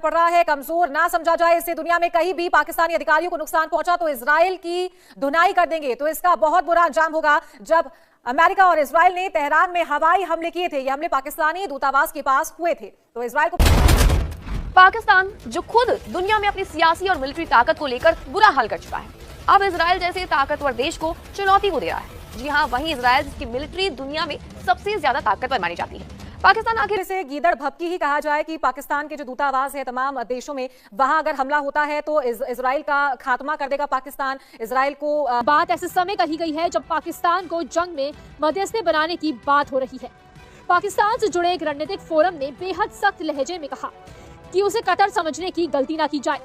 पड़ रहा है, कमजोर ना समझा जाए। इससे दुनिया में कहीं भी पाकिस्तानी अधिकारियों को नुकसान पहुंचा तो इजराइल की धुनाई कर देंगे, तो इसका बहुत बुरा अंजाम होगा। जब अमेरिका और इजराइल ने तेहरान में हवाई हमले किए थे, ये हमले पाकिस्तानी दूतावास के पास हुए थे, तो इजराइल को पाकिस्तान जो खुद दुनिया में अपनी सियासी और मिलिट्री ताकत को लेकर बुरा हाल कर चुका है, अब इजराइल जैसे ताकतवर देश को चुनौती को दे रहा है। जी हाँ, वहीं इजराइल जिसकी मिलिट्री दुनिया में सबसे ज्यादा ताकतवर मानी जाती है। पाकिस्तान आखिर से गीदड़ भपकी ही कहा जाए कि पाकिस्तान के जो दूतावास है तमाम देशों में, वहां अगर हमला होता है तो इजराइल का खात्मा कर देगा पाकिस्तान। इजराइल को बात ऐसे समय कही गई है जब पाकिस्तान को जंग में मध्यस्थी बनाने की बात हो रही है। पाकिस्तान से जुड़े एक रणनीतिक फोरम ने बेहद सख्त लहजे में कहा कि उसे कतर समझने की गलती ना की जाए।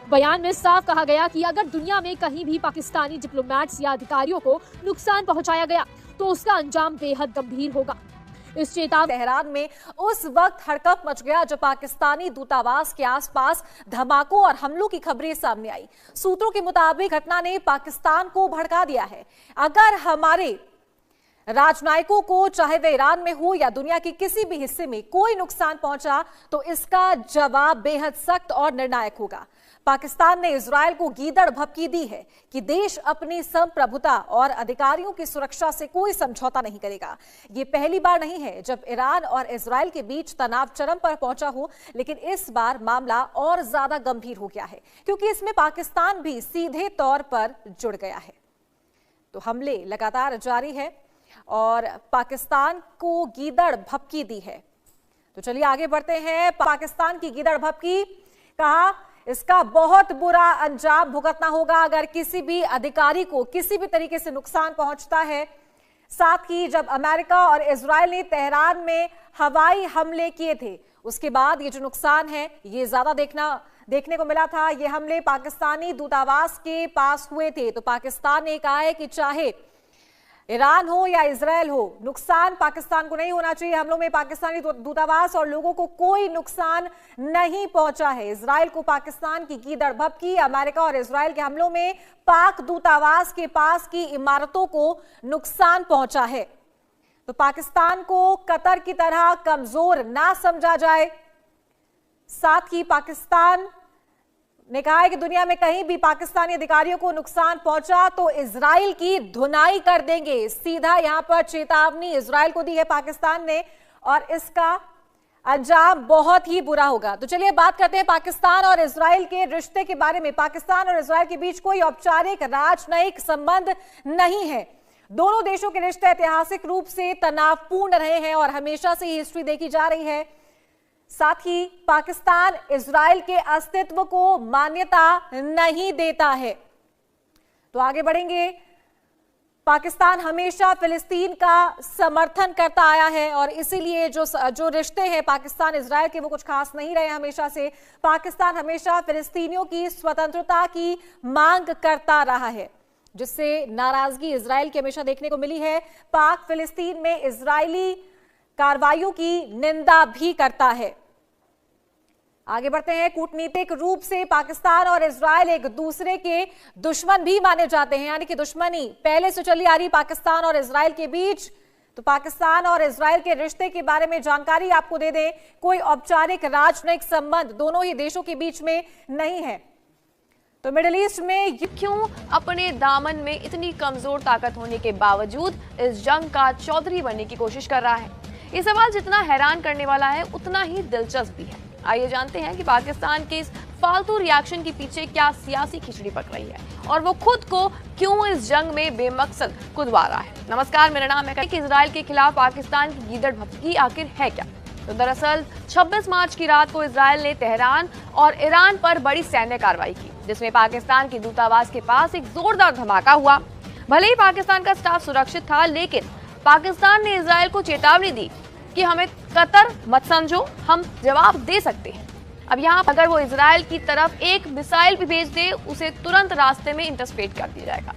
बयान में साफ कहा गया कि अगर दुनिया में कहीं भी पाकिस्तानी डिप्लोमेट्स या अधिकारियों को नुकसान पहुंचाया गया तो उसका अंजाम बेहद गंभीर होगा। इस चेतावनी तेहरान में उस वक्त हड़कंप मच गया जब पाकिस्तानी दूतावास के आसपास धमाकों और हमलों की खबरें सामने आई। सूत्रों के मुताबिक घटना ने पाकिस्तान को भड़का दिया है। अगर हमारे राजनयिकों को, चाहे वे ईरान में हो या दुनिया के किसी भी हिस्से में, कोई नुकसान पहुंचा तो इसका जवाब बेहद सख्त और निर्णायक होगा। पाकिस्तान ने इजराइल को गीदड़ भपकी दी है कि देश अपनी संप्रभुता और अधिकारियों की सुरक्षा से कोई समझौता नहीं करेगा। ये पहली बार नहीं है जब ईरान और इजराइल के बीच तनाव चरम पर पहुंचा हो, लेकिन इस बार मामला और ज्यादा गंभीर हो गया है क्योंकि इसमें पाकिस्तान भी सीधे तौर पर जुड़ गया है। तो हमले लगातार जारी है और पाकिस्तान को गीदड़ भपकी दी है। तो चलिए आगे बढ़ते हैं। पाकिस्तान की गीदड़ भपकी, कहा इसका बहुत बुरा अंजाम भुगतना होगा अगर किसी भी अधिकारी को किसी भी तरीके से नुकसान पहुंचता है। साथ ही जब अमेरिका और इजराइल ने तेहरान में हवाई हमले किए थे, उसके बाद ये जो नुकसान है ये ज्यादा देखने को मिला था। ये हमले पाकिस्तानी दूतावास के पास हुए थे, तो पाकिस्तान ने कहा है कि चाहे ईरान हो या इजराइल हो, नुकसान पाकिस्तान को नहीं होना चाहिए। हमलों में पाकिस्तानी दूतावास और लोगों को कोई नुकसान नहीं पहुंचा है। इजराइल को पाकिस्तान की गीदड़ भपकी, अमेरिका और इजराइल के हमलों में पाक दूतावास के पास की इमारतों को नुकसान पहुंचा है। तो पाकिस्तान को कतर की तरह कमजोर ना समझा जाए। साथ ही पाकिस्तान ने कहा है कि दुनिया में कहीं भी पाकिस्तानी अधिकारियों को नुकसान पहुंचा तो इजराइल की धुनाई कर देंगे। सीधा यहां पर चेतावनी इजराइल को दी है पाकिस्तान ने और इसका अंजाम बहुत ही बुरा होगा। तो चलिए बात करते हैं पाकिस्तान और इजराइल के रिश्ते के बारे में। पाकिस्तान और इजराइल के बीच कोई औपचारिक राजनयिक संबंध नहीं है। दोनों देशों के रिश्ते ऐतिहासिक रूप से तनावपूर्ण रहे हैं और हमेशा से हिस्ट्री देखी जा रही है। साथ ही पाकिस्तान इजराइल के अस्तित्व को मान्यता नहीं देता है। तो आगे बढ़ेंगे। पाकिस्तान हमेशा फिलिस्तीन का समर्थन करता आया है और इसीलिए जो रिश्ते हैं पाकिस्तान इजराइल के वो कुछ खास नहीं रहे हमेशा से। पाकिस्तान हमेशा फिलिस्तीनियों की स्वतंत्रता की मांग करता रहा है, जिससे नाराजगी इजराइल की हमेशा देखने को मिली है। पाक फिलिस्तीन में इजरायली कार्रवाइयों की निंदा भी करता है। आगे बढ़ते हैं। कूटनीतिक रूप से पाकिस्तान और इजराइल एक दूसरे के दुश्मन भी माने जाते हैं, यानी कि दुश्मनी पहले से चली आ रही पाकिस्तान और इजराइल के बीच। तो पाकिस्तान और इजराइल के रिश्ते के बारे में जानकारी आपको दे दें, कोई औपचारिक राजनयिक संबंध दोनों ही देशों के बीच में नहीं है। तो मिडिल ईस्ट में क्यों अपने दामन में इतनी कमजोर ताकत होने के बावजूद इस जंग का चौधरी बनने की कोशिश कर रहा है? ये सवाल जितना हैरान करने वाला है उतना ही दिलचस्प भी है। आइए जानते हैं कि पाकिस्तान के इस फालतू रिएक्शन के पीछे क्या सियासी खिचड़ी पक रही है और वो खुद को क्यों इस जंग में बेमकसद कुदवा रहा है। नमस्कार, मेरा नाम है। इजराइल के खिलाफ पाकिस्तान की गीदड़ भपकी आखिर है क्या? तो दरअसल 26 मार्च की रात को इजराइल ने तेहरान और ईरान पर बड़ी सैन्य कार्रवाई की, जिसमें पाकिस्तान के दूतावास के पास एक जोरदार धमाका हुआ। भले ही पाकिस्तान का स्टाफ सुरक्षित था, लेकिन पाकिस्तान ने इजराइल को चेतावनी दी कि हमें कतर मत समझो, हम जवाब दे सकते हैं। अब यहाँ अगर वो इजराइल की तरफ एक मिसाइल भी भेज दे, उसे तुरंत रास्ते में इंटरसेप्ट कर दिया जाएगा।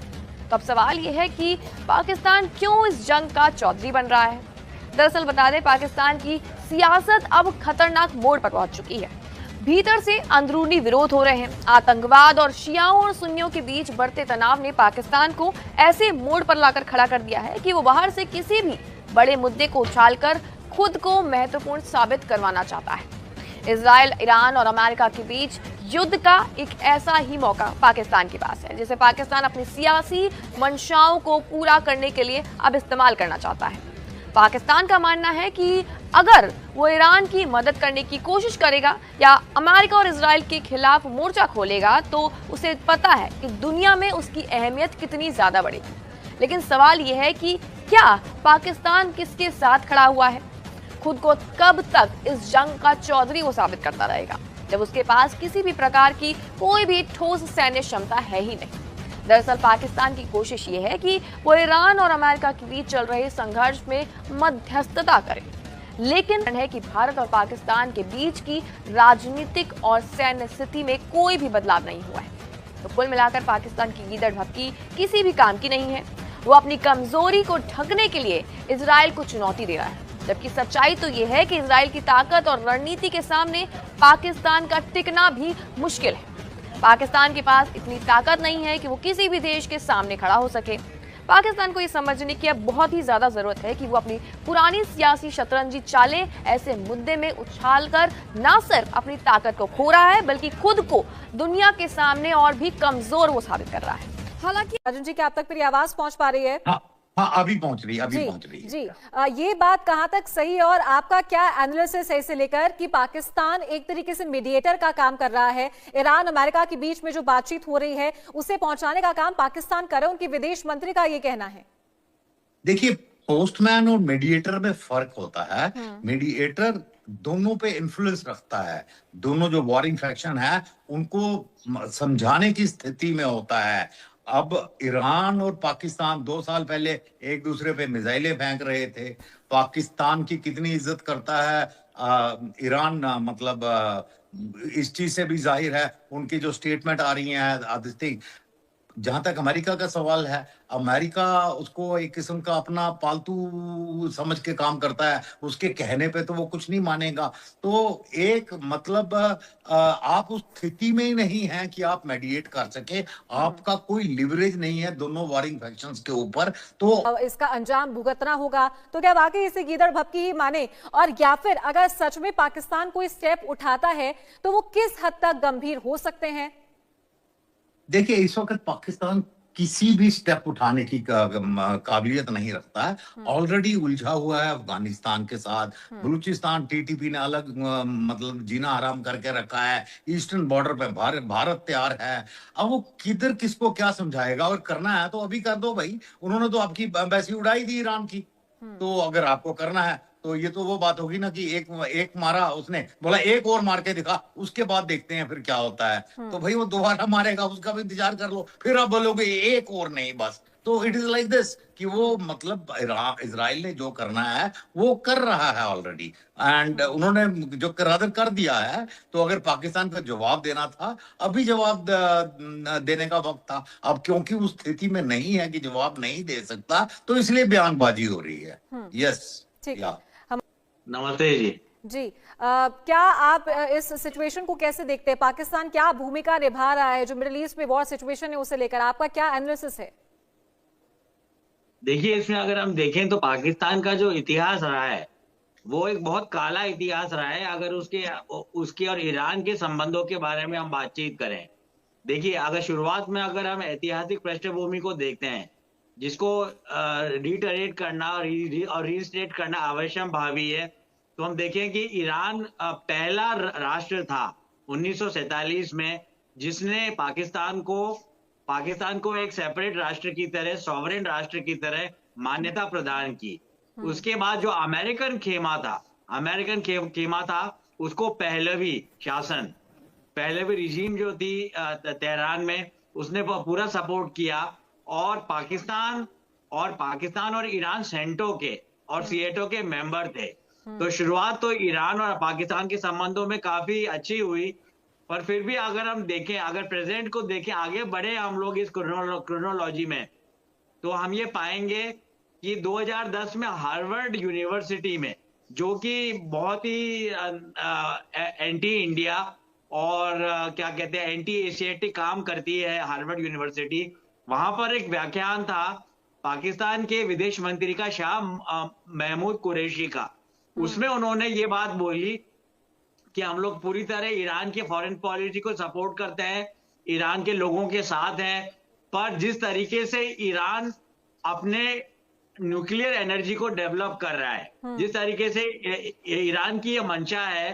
तो अब सवाल ये है कि पाकिस्तान क्यों इस जंग का चौधरी बन रहा है? दरअसल बता दें, पाकिस्तान की सियासत अब खतरनाक मोड़ पर पहुंच चुकी है। भीतर से अंदरूनी विरोध हो रहे हैं। आतंकवाद और शियाओं और सुन्नियों के बीच बढ़ते तनाव ने पाकिस्तान को ऐसे मोड़ पर लाकर खड़ा कर दिया है कि वो बाहर से किसी भी बड़े मुद्दे को उछालकर खुद को महत्वपूर्ण साबित करवाना चाहता है। इजराइल, ईरान और अमेरिका के बीच युद्ध का एक ऐसा ही मौका पाकिस्तान के पास है जिसे पाकिस्तान अपनी सियासी मंशाओं को पूरा करने के लिए अब इस्तेमाल करना चाहता है। पाकिस्तान का मानना है कि अगर वो ईरान की मदद करने की कोशिश करेगा या अमेरिका और इजराइल के खिलाफ मोर्चा खोलेगा तो उसे पता है कि दुनिया में उसकी अहमियत कितनी ज्यादा बढ़ेगी। लेकिन सवाल यह है कि क्या पाकिस्तान किसके साथ खड़ा हुआ है? खुद को कब तक इस जंग का चौधरी वो साबित करता रहेगा जब उसके पास किसी भी प्रकार की कोई भी ठोस सैन्य क्षमता है ही नहीं। दरअसल पाकिस्तान की कोशिश ये है कि वो ईरान और अमेरिका के बीच चल रहे संघर्ष में मध्यस्थता करे, लेकिन है कि भारत और पाकिस्तान के बीच की राजनीतिक और सैन्य स्थिति में कोई भी बदलाव नहीं हुआ है। तो कुल मिलाकर पाकिस्तान की गीदड़ भभकी किसी भी काम की नहीं है। वो अपनी कमजोरी को ढकने के लिए इजराइल को चुनौती दे रहा है, जबकि सच्चाई तो ये है कि इजराइल की ताकत और रणनीति के सामने पाकिस्तान का टिकना भी मुश्किल है। पाकिस्तान के पास इतनी ताकत नहीं है कि वो किसी भी देश के सामने खड़ा हो सके। पाकिस्तान को ये समझने की अब बहुत ही ज्यादा जरूरत है कि वो अपनी पुरानी सियासी शतरंजी चालें ऐसे मुद्दे में उछालकर ना सिर्फ अपनी ताकत को खो रहा है बल्कि खुद को दुनिया के सामने और भी कमजोर वो साबित कर रहा है। हालांकि अर्जुन जी, क्या आप तक मेरी आवाज पहुंच पा रही है? हाँ, अभी पहुंच रही है। जी, ये बात कहां तक सही है और आपका क्या एनालिसिस है इसे लेकर कि पाकिस्तान एक तरीके से मीडिएटर का काम कर रहा है, ईरान अमेरिका के बीच में जो बातचीत हो रही है उसे पहुंचाने का काम पाकिस्तान कर रहा है, उनके विदेश मंत्री का ये कहना है। देखिए, पोस्टमैन और मीडिएटर में फर्क होता है। मीडिएटर दोनों पे इन्फ्लुएंस रखता है, दोनों जो वॉरिंग फैक्शन है उनको समझाने की स्थिति में होता है। अब ईरान और पाकिस्तान 2 साल पहले एक दूसरे पे मिसाइलें फेंक रहे थे। पाकिस्तान की कितनी इज्जत करता है ईरान, मतलब इस चीज से भी जाहिर है। उनकी जो स्टेटमेंट आ रही है, जहां तक अमेरिका का सवाल है, अमेरिका उसको एक किस्म का अपना पालतू समझ के काम करता है। उसके कहने पे तो वो कुछ नहीं मानेगा। तो एक मतलब आप उस स्थिति में ही नहीं है कि आप मेडिएट कर सके। आपका कोई लिवरेज नहीं है दोनों वॉरिंग फैक्शंस के ऊपर। तो इसका अंजाम भुगतना होगा। तो क्या वाकई इसे गीदड़ भभकी ही माने, और या फिर अगर सच में पाकिस्तान कोई स्टेप उठाता है तो वो किस हद तक गंभीर हो सकते हैं? देखिए, इस वक्त पाकिस्तान किसी भी स्टेप उठाने की काबिलियत नहीं रखता है। ऑलरेडी उलझा हुआ है अफगानिस्तान के साथ। बलूचिस्तान टीटीपी ने अलग मतलब जीना हराम करके रखा है। ईस्टर्न बॉर्डर पे भारत तैयार है। अब वो किधर किसको क्या समझाएगा, और करना है तो अभी कर दो भाई। उन्होंने तो आपकी एम्बेसी उड़ाई दी ईरान की। तो अगर आपको करना है तो ये तो वो बात होगी ना कि एक मारा, उसने बोला एक और मार के दिखा, उसके बाद देखते हैं फिर क्या होता है। तो भाई वो दोबारा मारेगा, उसका भी इंतजार कर लो, फिर आप बोलोगे एक और नहीं बस। तो इट इज लाइक दिस कि वो मतलब इजराइल ने जो करना है वो कर रहा है ऑलरेडी, एंड उन्होंने जो करार कर दिया है। तो अगर पाकिस्तान का जवाब देना था, अभी जवाब देने का वक्त था। अब क्योंकि उस स्थिति में नहीं है कि जवाब नहीं दे सकता, तो इसलिए बयानबाजी हो रही है। यस, या नमस्ते जी। जी, क्या आप इस सिचुएशन को कैसे देखते हैं? पाकिस्तान क्या भूमिका निभा रहा है जो मिडिल ईस्ट में वॉर सिचुएशन है उसे लेकर? आपका क्या एनालिसिस है? देखिए, इसमें अगर हम देखें तो पाकिस्तान का जो इतिहास रहा है वो एक बहुत काला इतिहास रहा है। अगर उसके और ईरान के संबंधों के बारे में हम बातचीत करें, देखिए अगर शुरुआत में अगर हम ऐतिहासिक पृष्ठभूमि को देखते हैं जिसको रिटरेट करना और रीस्टेट करना आवश्यक भावी है, तो हम देखें कि ईरान पहला राष्ट्र था 1947 में जिसने पाकिस्तान को एक सेपरेट राष्ट्र की तरह, सॉवरेन राष्ट्र की तरह मान्यता प्रदान की। उसके बाद जो अमेरिकन खेमा था उसको पहलवी रिजीम जो थी तेहरान में, उसने पूरा सपोर्ट किया। और पाकिस्तान और ईरान सेंटो के और सीएटो के मेंबर थे। तो शुरुआत तो ईरान और पाकिस्तान के संबंधों में काफी अच्छी हुई, पर फिर भी अगर हम देखें, अगर प्रेजेंट को देखें, आगे बढ़े हम लोग इस क्रोनोलॉजी में, तो हम ये पाएंगे कि 2010 में हार्वर्ड यूनिवर्सिटी में, जो कि बहुत ही एंटी इंडिया और क्या कहते हैं एंटी एशियाटिक काम करती है हार्वर्ड यूनिवर्सिटी, वहां पर एक व्याख्यान था पाकिस्तान के विदेश मंत्री का, शाह महमूद कुरैशी का। उसमें उन्होंने ये बात बोली कि हम लोग पूरी तरह ईरान के फॉरेन पॉलिसी को सपोर्ट करते हैं, ईरान के लोगों के साथ हैं, पर जिस तरीके से ईरान अपने न्यूक्लियर एनर्जी को डेवलप कर रहा है, जिस तरीके से ईरान की ये मंशा है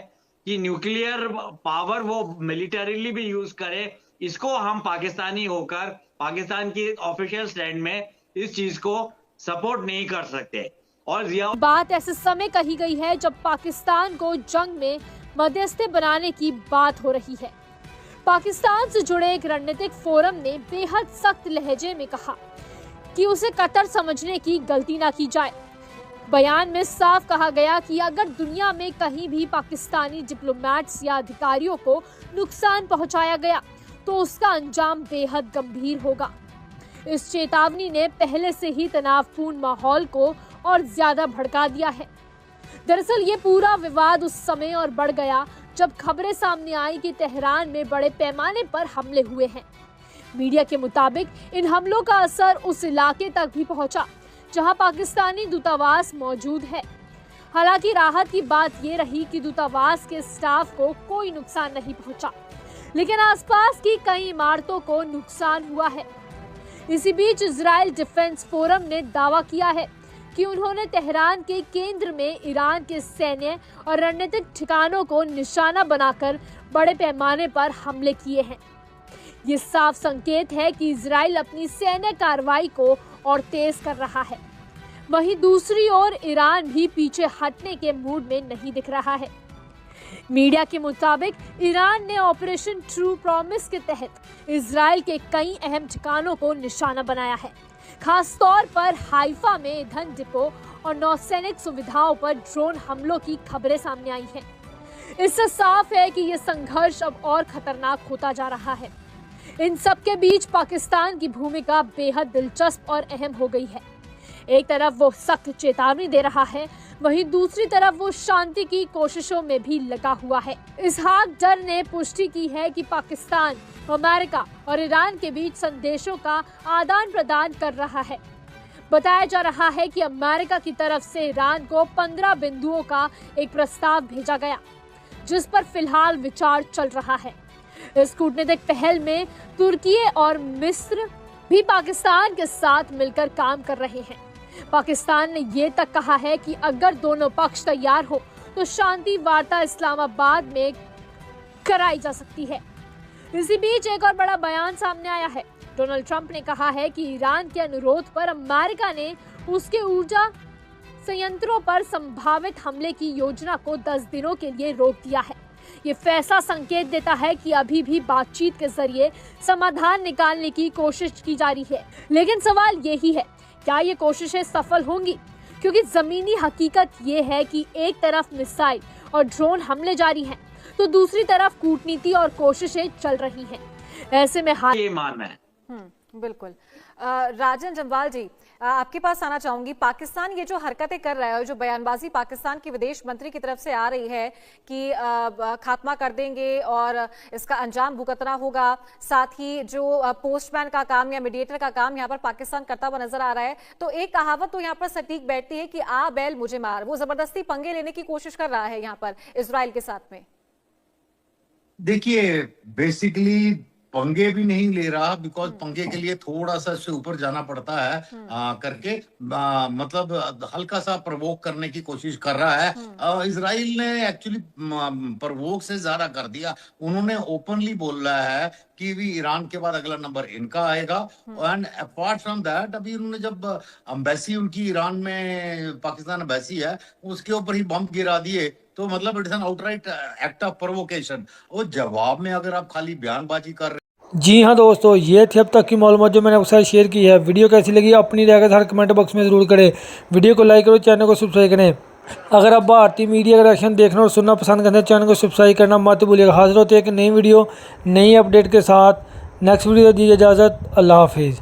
कि न्यूक्लियर पावर वो मिलिटरीली भी यूज करे, इसको हम पाकिस्तानी होकर पाकिस्तान की ऑफिशियल स्टैंड में इस चीज को सपोर्ट नहीं कर सकते। और यह बात ऐसे समय कही गई है जब पाकिस्तान को जंग में मध्यस्थी बनाने की बात हो रही है। पाकिस्तान से जुड़े एक रणनीतिक फोरम ने बेहद सख्त लहजे में कहा कि उसे कतर समझने की गलती ना की जाए। बयान में साफ कहा गया कि अगर दुनिया में कहीं भी पाकिस्तानी डिप्लोमेट्स या अधिकारियों को नुकसान पहुंचाया गया तो उसका अंजाम बेहद गंभीर होगा। इस चेतावनी ने पहले से ही तनावपूर्ण माहौल को और ज्यादा भड़का दिया है। दरअसल ये पूरा विवाद उस समय और बढ़ गया जब खबरें सामने आई कि तेहरान में बड़े पैमाने पर हमले हुए हैं। मीडिया के मुताबिक इन हमलों का असर उस इलाके तक भी पहुंचा जहां पाकिस्तानी दूतावास मौजूद है। हालांकि राहत की बात ये रही कि दूतावास के स्टाफ को कोई नुकसान नहीं पहुंचा, लेकिन आसपास की कई इमारतों को नुकसान हुआ है। इसी बीच इजराइल डिफेंस फोरम ने दावा किया है कि उन्होंने तेहरान के केंद्र में ईरान के सैन्य और रणनीतिक ठिकानों को निशाना बनाकर बड़े पैमाने पर हमले किए हैं। ये साफ संकेत है कि इजराइल अपनी सैन्य कार्रवाई को और तेज कर रहा है। वहीं दूसरी ओर ईरान भी पीछे हटने के मूड में नहीं दिख रहा है। मीडिया के मुताबिक ईरान ने ऑपरेशन ट्रू प्रॉमिस के तहत इजराइल के कई अहम ठिकानों को निशाना बनाया है। खास तौर पर हाइफा में ईंधन डिपो और नौसैनिक सुविधाओं पर ड्रोन हमलों की खबरें सामने आई हैं। इससे साफ है कि यह संघर्ष अब और खतरनाक होता जा रहा है। इन सब के बीच पाकिस्तान की भूमिका बेहद दिलचस्प और अहम हो गई है। एक तरफ वो सख्त चेतावनी दे रहा है, वहीं दूसरी तरफ वो शांति की कोशिशों में भी लगा हुआ है। इसहाक डर ने पुष्टि की है कि पाकिस्तान अमेरिका और ईरान के बीच संदेशों का आदान प्रदान कर रहा है। बताया जा रहा है कि अमेरिका की तरफ से ईरान को 15 बिंदुओं का एक प्रस्ताव भेजा गया, जिस पर फिलहाल विचार चल रहा है। इस कूटनीतिक पहल में तुर्की और मिस्र भी पाकिस्तान के साथ मिलकर काम कर रहे हैं। पाकिस्तान ने ये तक कहा है कि अगर दोनों पक्ष तैयार हो तो शांति वार्ता इस्लामाबाद में कराई जा सकती है। इसी बीच एक और बड़ा बयान सामने आया है। डोनाल्ड ट्रंप ने कहा है कि ईरान के अनुरोध पर अमेरिका ने उसके ऊर्जा संयंत्रों पर संभावित हमले की योजना को 10 दिनों के लिए रोक दिया है। ये फैसला संकेत देता है कि अभी भी बातचीत के जरिए समाधान निकालने की कोशिश की जा रही है। लेकिन सवाल यही है, क्या ये कोशिशें सफल होंगी? क्योंकि जमीनी हकीकत ये है कि एक तरफ मिसाइल और ड्रोन हमले जारी हैं, तो दूसरी तरफ कूटनीति और कोशिशें चल रही हैं। ऐसे में ये मानना है। बिल्कुल। राजन जम्वाल जी, आपके पास आना चाहूंगी। पाकिस्तान ये जो हरकतें कर रहा है, जो बयानबाजी पाकिस्तान के विदेश मंत्री की तरफ से आ रही है कि खात्मा कर देंगे और इसका अंजाम भुगतना होगा, साथ ही जो पोस्टमैन का काम या मीडिएटर का काम यहाँ पर पाकिस्तान करता हुआ नजर आ रहा है, तो एक कहावत तो यहाँ पर सटीक बैठती है कि आ बैल मुझे मार। वो जबरदस्ती पंगे लेने की कोशिश कर रहा है यहाँ पर इजराइल के साथ में। देखिए, बेसिकली पंगे भी नहीं ले रहा, बिकॉज पंगे के लिए थोड़ा सा इससे ऊपर जाना पड़ता है करके मतलब हल्का सा प्रवोक करने की कोशिश कर रहा है। इजराइल ने एक्चुअली प्रवोक से ज्यादा कर दिया। उन्होंने ओपनली बोल रहा है कि भी ईरान के बाद अगला नंबर इनका आएगा। एंड अपार्ट फ्रॉम दैट, अभी उन्होंने जब एम्बेसी उनकी ईरान में, पाकिस्तान एम्बेसी है, उसके ऊपर ही बम गिरा दिए, तो मतलब it is an outright act of provocation. और जवाब में अगर आप खाली बयानबाजी कर रहे। जी हाँ दोस्तों, ये थी अब तक की मालूमात जो मैंने आपके साथ शेयर की है। वीडियो कैसी लगी अपनी राय के साथ कमेंट बॉक्स में जरूर करें। वीडियो को लाइक करो, चैनल को सब्सक्राइब करें। अगर आप भारतीय मीडिया का रिएक्शन देखना और सुनना पसंद करते हैं, चैनल को सब्सक्राइब करना मत भूलिएगा। हाजिर होते हैं एक नई वीडियो नई अपडेट के साथ। नेक्स्ट वीडियो दीजिए इजाज़त। अल्लाह हाफिज़।